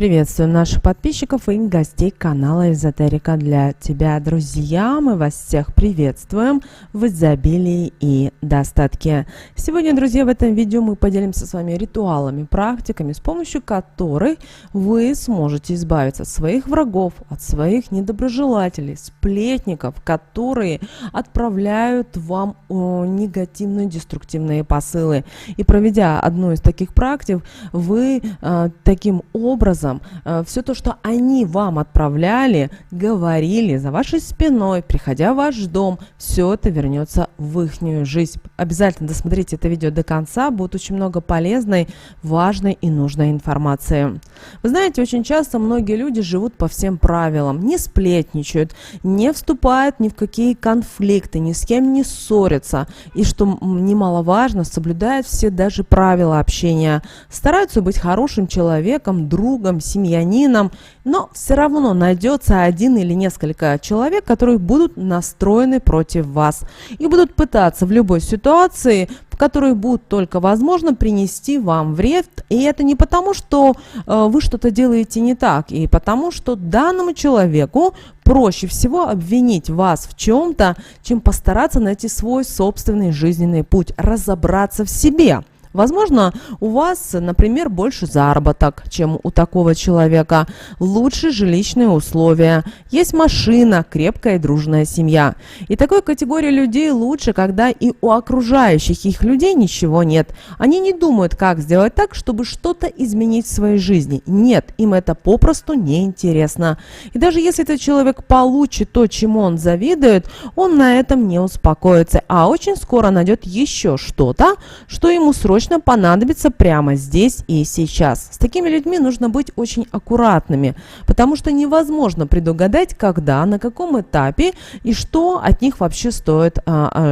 Приветствуем наших подписчиков и гостей канала Эзотерика для тебя, друзья. Мы вас всех приветствуем в изобилии и достатке. Сегодня, друзья, в этом видео мы поделимся с вами ритуалами, практиками, с помощью которых вы сможете избавиться от своих врагов, от своих недоброжелателей, сплетников, которые отправляют вам негативные, деструктивные посылы. И проведя одну из таких практик, вы таким образом все то, что они вам отправляли, говорили за вашей спиной, приходя в ваш дом, все это вернется в ихнюю жизнь. Обязательно досмотрите это видео до конца, будет очень много полезной, важной и нужной информации. Вы знаете, очень часто многие люди живут по всем правилам, не сплетничают, не вступают ни в какие конфликты, ни с кем не ссорятся, и, что немаловажно, соблюдают все даже правила общения, стараются быть хорошим человеком, другом, семьянином, но все равно найдется один или несколько человек, которые будут настроены против вас и будут пытаться в любой ситуации, в которой будет только возможно, принести вам вред. И это не потому, что вы что-то делаете не так, и потому, что данному человеку проще всего обвинить вас в чем-то, чем постараться найти свой собственный жизненный путь, разобраться в себе. Возможно, у вас, например, больше заработок, чем у такого человека, лучше жилищные условия, есть машина, крепкая и дружная семья. И такой категории людей лучше, когда и у окружающих их людей ничего нет. Они не думают, как сделать так, чтобы что-то изменить в своей жизни. Нет, им это попросту не интересно. И даже если этот человек получит то, чему он завидует, он на этом не успокоится, а очень скоро найдет еще что-то, что ему срочно понадобится прямо здесь и сейчас. С такими людьми нужно быть очень аккуратными, потому что невозможно предугадать, когда, на каком этапе и что от них вообще стоит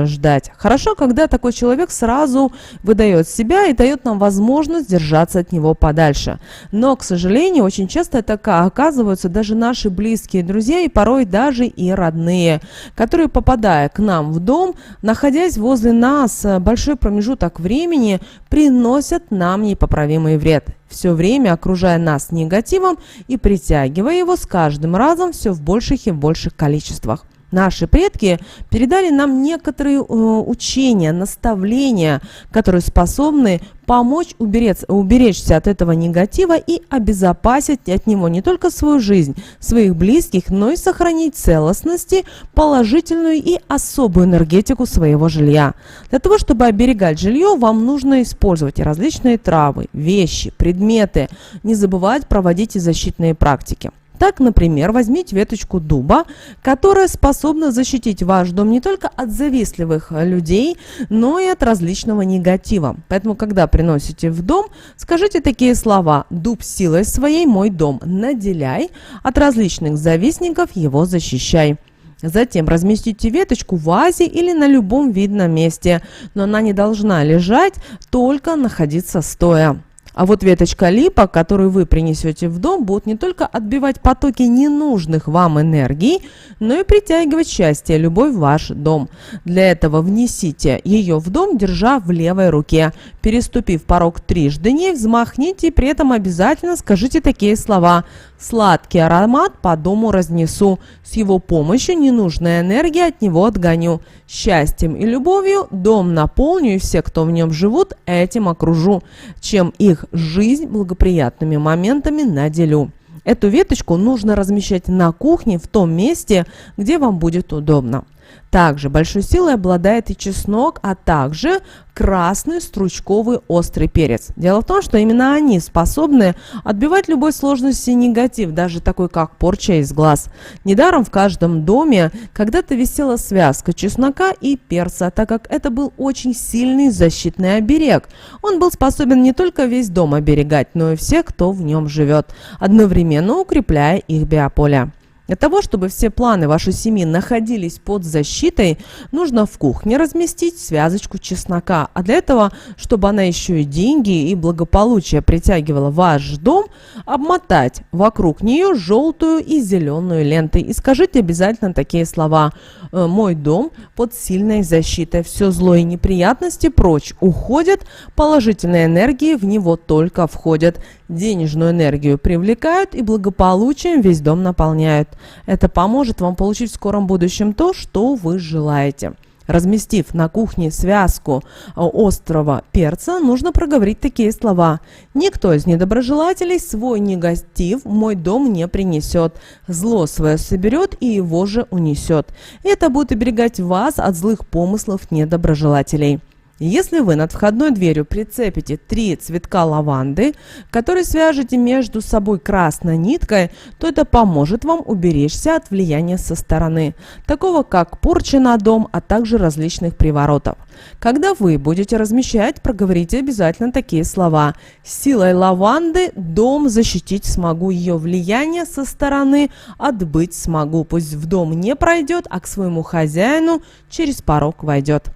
ждать. Хорошо, когда такой человек сразу выдает себя и дает нам возможность держаться от него подальше. Но, к сожалению, очень часто это оказываются даже наши близкие друзья и порой даже и родные, которые, попадая к нам в дом, находясь возле нас большой промежуток времени, приносят нам непоправимый вред, все время окружая нас негативом и притягивая его с каждым разом все в больших и больших количествах. Наши предки передали нам некоторые учения, наставления, которые способны помочь уберечься от этого негатива и обезопасить от него не только свою жизнь, своих близких, но и сохранить целостность, положительную и особую энергетику своего жилья. Для того, чтобы оберегать жилье, вам нужно использовать различные травы, вещи, предметы, не забывать проводить и защитные практики. Так, например, возьмите веточку дуба, которая способна защитить ваш дом не только от завистливых людей, но и от различного негатива. Поэтому, когда приносите в дом, скажите такие слова: «Дуб силой своей мой дом наделяй, от различных завистников его защищай». Затем разместите веточку в вазе или на любом видном месте, но она не должна лежать, только находиться стоя. А вот веточка липа, которую вы принесете в дом, будет не только отбивать потоки ненужных вам энергий, но и притягивать счастье и любовь в ваш дом. Для этого внесите ее в дом, держа в левой руке. Переступив порог трижды, не взмахните, при этом обязательно скажите такие слова: «Сладкий аромат по дому разнесу, с его помощью ненужная энергия от него отгоню. Счастьем и любовью дом наполню, и все, кто в нем живут, этим окружу, чем их жизнь благоприятными моментами наделю». Эту веточку нужно размещать на кухне в том месте, где вам будет удобно. Также большой силой обладает и чеснок, а также красный стручковый острый перец. Дело в том, что именно они способны отбивать любой сложности и негатив, даже такой, как порча из глаз. Недаром в каждом доме когда-то висела связка чеснока и перца, так как это был очень сильный защитный оберег. Он был способен не только весь дом оберегать, но и всех, кто в нем живет, одновременно укрепляя их биополе. Для того, чтобы все планы вашей семьи находились под защитой, нужно в кухне разместить связочку чеснока. А для этого, чтобы она еще и деньги и благополучие притягивала в ваш дом, обмотать вокруг нее желтую и зеленую лентой. И скажите обязательно такие слова: «Мой дом под сильной защитой. Все зло и неприятности прочь уходят, положительные энергии в него только входят. денежную энергию привлекают и благополучием весь дом наполняют. Это поможет вам получить в скором будущем то, что вы желаете. Разместив на кухне связку острого перца, нужно проговорить такие слова. «Никто из недоброжелателей свой негатив в мой дом не принесет. Зло свое соберет и его же унесет». Это будет оберегать вас от злых помыслов недоброжелателей. Если вы над входной дверью прицепите 3 цветка лаванды, которые свяжете между собой красной ниткой, то это поможет вам уберечься от влияния со стороны, такого как порча на дом, а также различных приворотов. Когда вы будете размещать, проговорите обязательно такие слова. «Силой лаванды дом защитить смогу, ее влияние со стороны отбыть смогу. Пусть в дом не пройдет, а к своему хозяину через порог войдет».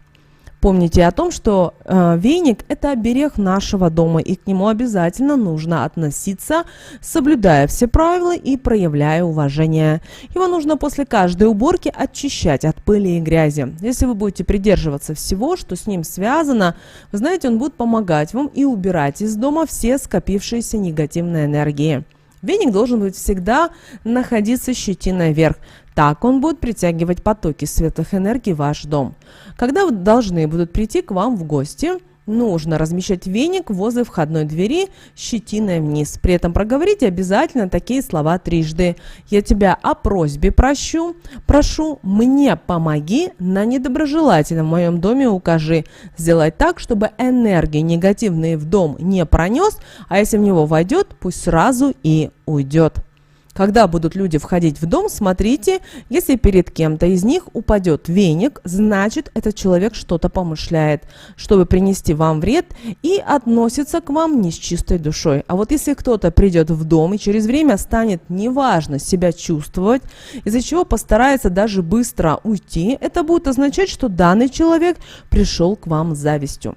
Помните о том, что веник – это оберег нашего дома, и к нему обязательно нужно относиться, соблюдая все правила и проявляя уважение. Его нужно после каждой уборки очищать от пыли и грязи. Если вы будете придерживаться всего, что с ним связано, вы знаете, он будет помогать вам и убирать из дома все скопившиеся негативные энергии. Веник должен быть всегда находиться щетиной вверх. Так он будет притягивать потоки светлых энергий в ваш дом. Когда вы должны будут прийти к вам в гости, нужно размещать веник возле входной двери щетиной вниз. При этом проговорите обязательно такие слова трижды. «Я тебя о просьбе прошу, мне помоги, на недоброжелателя в моем доме укажи». Сделай так, чтобы энергии негативные в дом не пронес, а если в него войдет, пусть сразу и уйдет. Когда будут люди входить в дом, смотрите, если перед кем-то из них упадет веник, значит, этот человек что-то помышляет, чтобы принести вам вред и относится к вам не с чистой душой. А вот если кто-то придет в дом и через время станет неважно себя чувствовать, из-за чего постарается даже быстро уйти, это будет означать, что данный человек пришел к вам с завистью.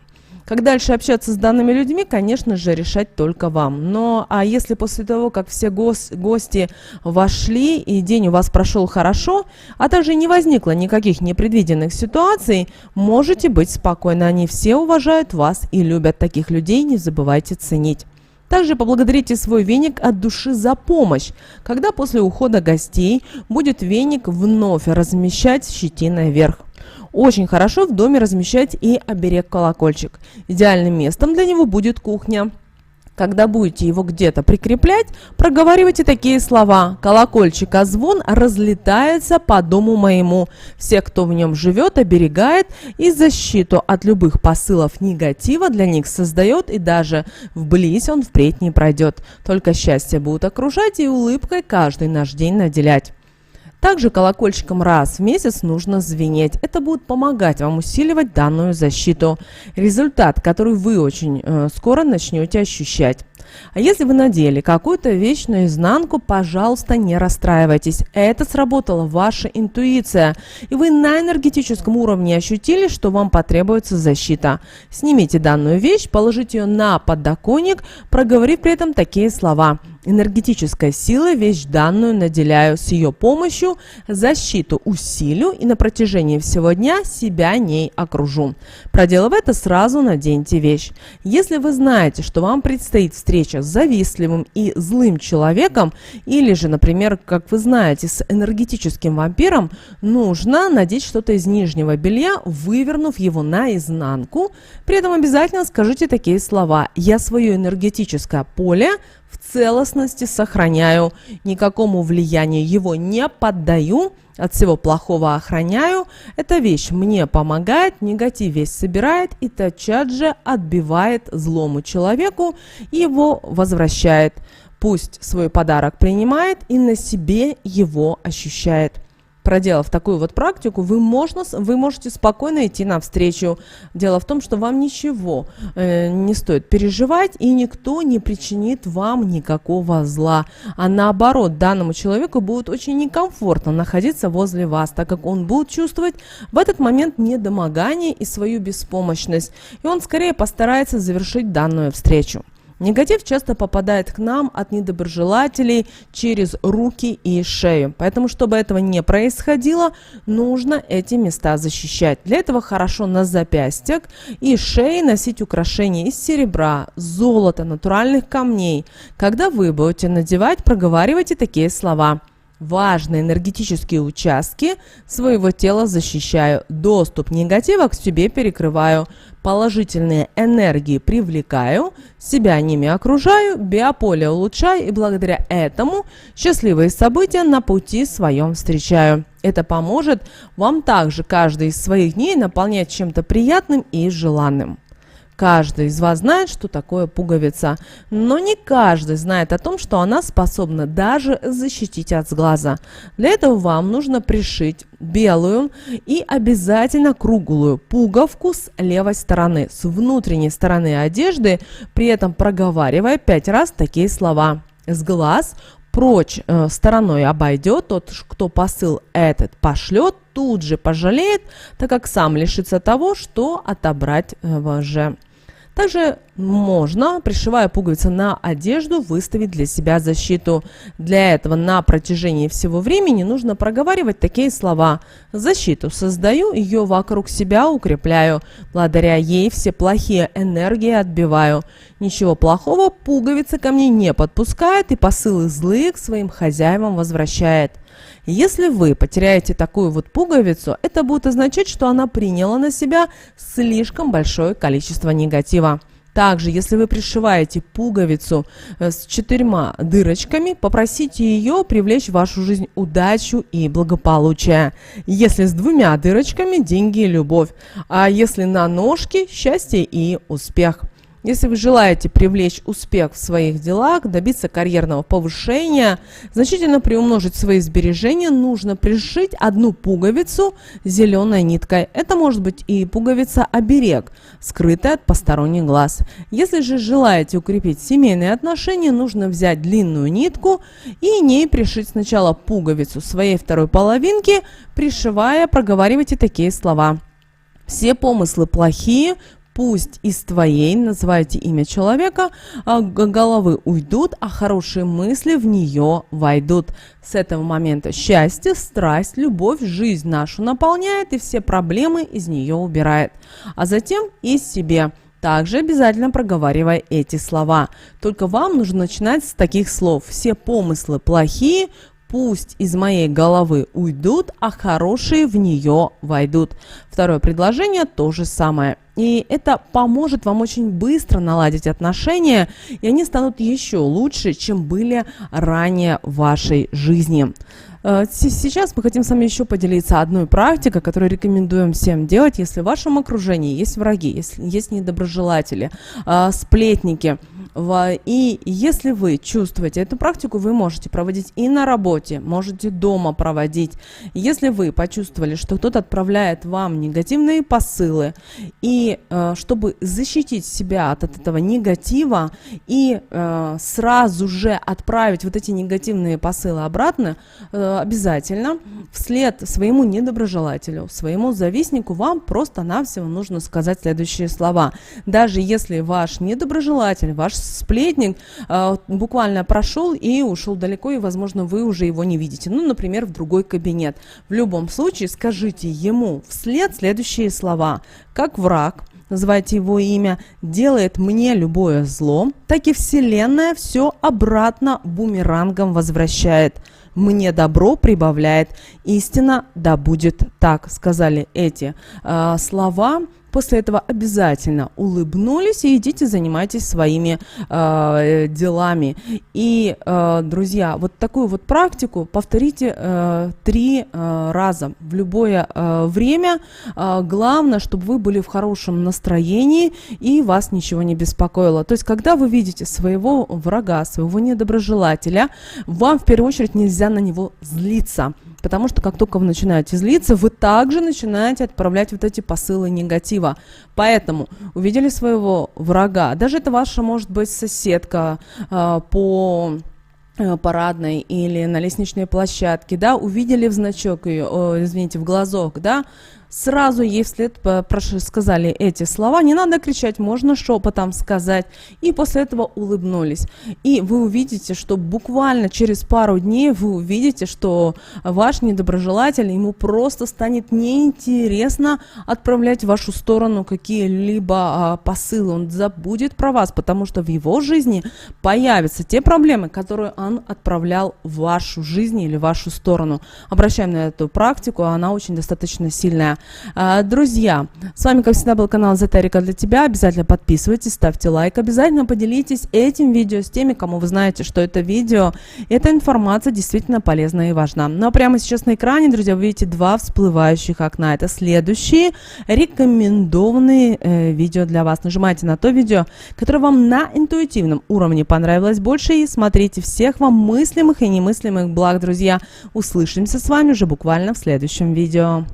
Как дальше общаться с данными людьми, конечно же, решать только вам. А если после того, как все гости вошли и день у вас прошел хорошо, а также не возникло никаких непредвиденных ситуаций, можете быть спокойны. Они все уважают вас и любят. Таких людей не забывайте ценить. Также поблагодарите свой веник от души за помощь, когда после ухода гостей будет веник вновь размещать щетиной вверх. Очень хорошо в доме размещать и оберег-колокольчик. Идеальным местом для него будет кухня. Когда будете его где-то прикреплять, проговаривайте такие слова. «Колокольчик, а звон разлетается по дому моему. Все, кто в нем живет, оберегает и защиту от любых посылов негатива для них создает, и даже вблизь он впредь не пройдет. Только счастье будут окружать и улыбкой каждый наш день наделять». Также колокольчиком раз в месяц нужно звенеть. Это будет помогать вам усиливать данную защиту. Результат, который вы очень скоро начнете ощущать. А если вы надели какую-то вещь наизнанку, пожалуйста, не расстраивайтесь. Это сработала ваша интуиция, и вы на энергетическом уровне ощутили, что вам потребуется защита. Снимите данную вещь, положите ее на подоконник, проговорив при этом такие слова. Энергетической силой вещь данную наделяю, с ее помощью защиту усилю и на протяжении всего дня себя ней окружу. Проделав это, сразу наденьте вещь. Если вы знаете, что вам предстоит встреча с завистливым и злым человеком, или же, например, как вы знаете, с энергетическим вампиром, нужно надеть что-то из нижнего белья, вывернув его наизнанку. При этом обязательно скажите такие слова: «Я свое энергетическое поле в целостности сохраняю, никакому влиянию его не поддаю, от всего плохого охраняю. Эта вещь мне помогает, негатив весь собирает и тотчас же отбивает злому человеку и его возвращает. Пусть свой подарок принимает и на себе его ощущает». Проделав такую вот практику, вы можете спокойно идти навстречу. Дело в том, что вам ничего не стоит переживать, и никто не причинит вам никакого зла. А наоборот, данному человеку будет очень некомфортно находиться возле вас, так как он будет чувствовать в этот момент недомогание и свою беспомощность. И он скорее постарается завершить данную встречу. Негатив часто попадает к нам от недоброжелателей через руки и шею. Поэтому, чтобы этого не происходило, нужно эти места защищать. Для этого хорошо на запястьях и шее носить украшения из серебра, золота, натуральных камней. Когда вы будете надевать, проговаривайте такие слова. Важные энергетические участки своего тела защищаю, доступ негатива к себе перекрываю, положительные энергии привлекаю, себя ними окружаю, биополе улучшаю и благодаря этому счастливые события на пути своем встречаю. Это поможет вам также каждый из своих дней наполнять чем-то приятным и желанным. Каждый из вас знает, что такое пуговица, но не каждый знает о том, что она способна даже защитить от сглаза. Для этого вам нужно пришить белую и обязательно круглую пуговку с левой стороны, с внутренней стороны одежды, при этом проговаривая 5 раз такие слова. С глаз прочь стороной обойдет, тот, кто посыл этот пошлет, тут же пожалеет, так как сам лишится того, что отобрать же. Также можно, пришивая пуговицы на одежду, выставить для себя защиту. Для этого на протяжении всего времени нужно проговаривать такие слова. Защиту создаю, ее вокруг себя укрепляю. Благодаря ей все плохие энергии отбиваю. Ничего плохого пуговица ко мне не подпускает и посылы злые к своим хозяевам возвращает. Если вы потеряете такую вот пуговицу, это будет означать, что она приняла на себя слишком большое количество негатива. Также, если вы пришиваете пуговицу с 4 дырочками, попросите ее привлечь в вашу жизнь удачу и благополучие. Если с 2 дырочками – деньги и любовь. А если на ножке – счастье и успех. Если вы желаете привлечь успех в своих делах, добиться карьерного повышения, значительно приумножить свои сбережения, нужно пришить 1 пуговицу зеленой ниткой. Это может быть и пуговица-оберег, скрытая от посторонних глаз. Если же желаете укрепить семейные отношения, нужно взять длинную нитку и ней пришить сначала пуговицу своей второй половинки, пришивая, проговаривайте такие слова. Все помыслы плохие, пусть из твоей, называйте имя человека, головы уйдут, а хорошие мысли в нее войдут. С этого момента счастье, страсть, любовь, жизнь нашу наполняет и все проблемы из нее убирает. А затем и себе. Также обязательно проговаривай эти слова. Только вам нужно начинать с таких слов. Все помыслы плохие, пусть из моей головы уйдут, а хорошие в нее войдут. Второе предложение то же самое. И это поможет вам очень быстро наладить отношения, и они станут еще лучше, чем были ранее в вашей жизни. Сейчас мы хотим с вами еще поделиться одной практикой, которую рекомендуем всем делать, если в вашем окружении есть враги, если есть недоброжелатели, сплетники. И если вы чувствуете эту практику, вы можете проводить и на работе, можете дома проводить. Если вы почувствовали, что кто-то отправляет вам негативные посылы, и чтобы защитить себя от этого негатива и сразу же отправить вот эти негативные посылы обратно, обязательно вслед своему недоброжелателю, своему завистнику вам просто-навсего нужно сказать следующие слова. Даже если ваш недоброжелатель, ваш сплетник буквально прошел и ушел далеко, и, возможно, вы уже его не видите. Ну, например, в другой кабинет. В любом случае скажите ему вслед следующие слова. Как враг, называйте его имя, делает мне любое зло, так и Вселенная все обратно бумерангом возвращает. Мне добро прибавляет, истина да будет так. Сказали эти слова. После этого обязательно улыбнулись и идите занимайтесь своими делами. И, друзья, вот такую вот практику повторите 3 раза в любое время. Главное, чтобы вы были в хорошем настроении и вас ничего не беспокоило. То есть, когда вы видите своего врага, своего недоброжелателя, вам в первую очередь нельзя на него злиться. Потому что как только вы начинаете злиться, вы также начинаете отправлять вот эти посылы негатива. Поэтому увидели своего врага, даже это ваша, может быть, соседка по парадной или на лестничной площадке, да, увидели в значок ее, извините, в глазок, да, сразу ей вслед сказали эти слова. Не надо кричать, можно шепотом сказать. И после этого улыбнулись. И вы увидите, что буквально через пару дней вы увидите, что ваш недоброжелатель, ему просто станет неинтересно отправлять в вашу сторону какие-либо посылы. Он забудет про вас, потому что в его жизни появятся те проблемы, которые он отправлял в вашу жизнь или в вашу сторону. Обращаем на эту практику, она очень достаточно сильная. Друзья, с вами, как всегда, был канал Эзотерика для тебя. Обязательно подписывайтесь, ставьте лайк, обязательно поделитесь этим видео с теми, кому вы знаете, что это видео, эта информация действительно полезна и важна. Ну а прямо сейчас на экране, друзья, вы видите два всплывающих окна. Это следующие рекомендованные видео для вас. Нажимайте на то видео, которое вам на интуитивном уровне понравилось больше, и смотрите. Всех вам мыслимых и немыслимых благ, друзья. Услышимся с вами уже буквально в следующем видео.